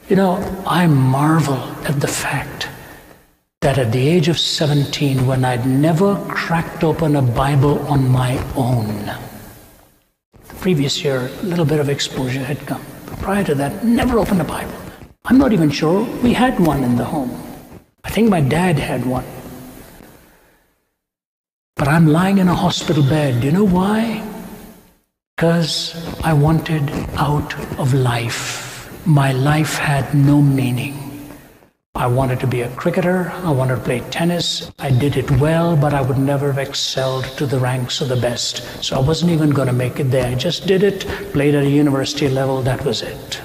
You know, I marvel at the fact that at the age of 17, when I'd never cracked open a Bible on my own, the previous year, a little bit of exposure had come. But prior to that, never opened a Bible. I'm not even sure we had one in the home. I think my dad had one. But I'm lying in a hospital bed. Do you know why? Because I wanted out of life. My life had no meaning. I wanted to be a cricketer. I wanted to play tennis. I did it well, but I would never have excelled to the ranks of the best. So I wasn't even going to make it there. I just did it, played at a university level, that was it.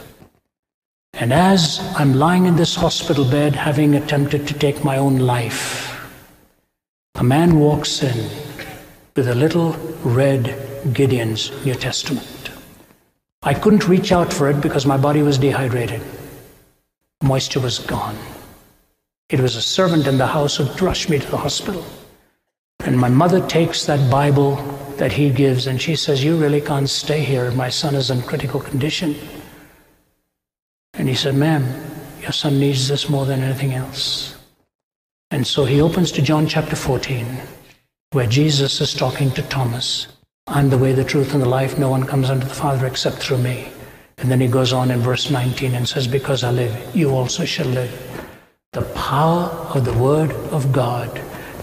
And as I'm lying in this hospital bed, having attempted to take my own life, a man walks in with a little red Gideon's New Testament. I couldn't reach out for it because my body was dehydrated. Moisture was gone. It was a servant in the house who rushed me to the hospital. And my mother takes that Bible that he gives and she says, "You really can't stay here. My son is in critical condition." And he said, "Ma'am, your son needs this more than anything else." And so he opens to John chapter 14, where Jesus is talking to Thomas. "I'm the way, the truth, and the life. No one comes unto the Father except through me." And then he goes on in verse 19 and says, "Because I live, you also shall live." The power of the Word of God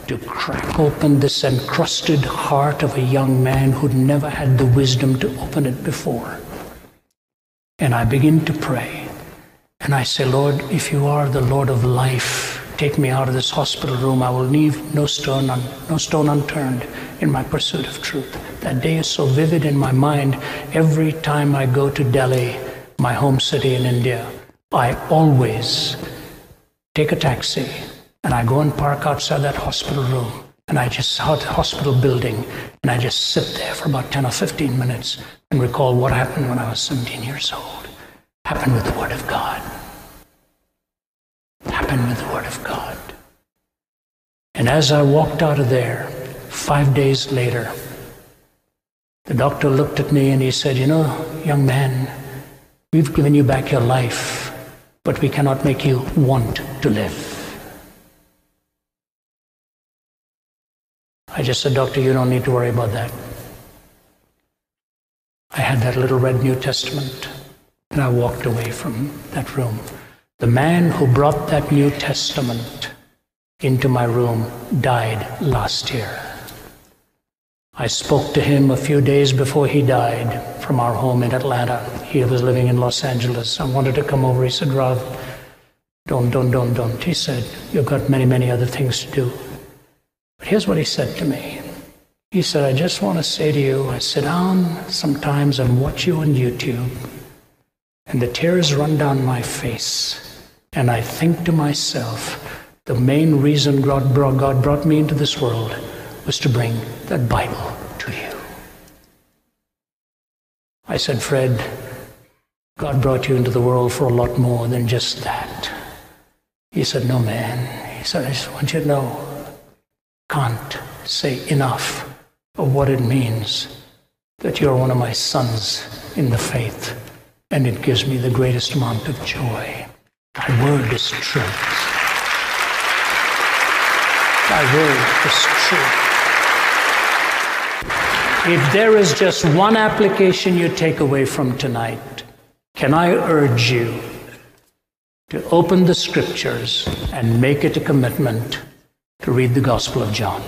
to crack open this encrusted heart of a young man who'd never had the wisdom to open it before. And I begin to pray. And I say, "Lord, if you are the Lord of life, take me out of this hospital room. I will leave no stone unturned in my pursuit of truth." That day is so vivid in my mind. Every time I go to Delhi, my home city in India, I always take a taxi and I go and park outside that hospital room, and I just saw the hospital building, and I just sit there for about 10 or 15 minutes and recall what happened when I was 17 years old. Happened with the Word of God. Happened with the Word of God. And as I walked out of there, 5 days later, the doctor looked at me and he said, "You know, young man, we've given you back your life, but we cannot make you want to live." I just said, "Doctor, you don't need to worry about that." I had that little red New Testament, and I walked away from that room. The man who brought that New Testament into my room died last year. I spoke to him a few days before he died from our home in Atlanta. He was living in Los Angeles. I wanted to come over. He said, "Rav, don't. He said, "You've got many, many other things to do." But here's what he said to me. He said, "I just want to say to you, I sit down sometimes and watch you on YouTube, and the tears run down my face, and I think to myself, the main reason God brought me into this world was to bring that Bible to you." I said, "Fred, God brought you into the world for a lot more than just that." He said, "No, man." He said, "I just want you to know, can't say enough of what it means that you're one of my sons in the faith, and it gives me the greatest amount of joy. Thy word is truth. Thy word is truth." If there is just one application you take away from tonight, can I urge you to open the Scriptures and make it a commitment to read the Gospel of John?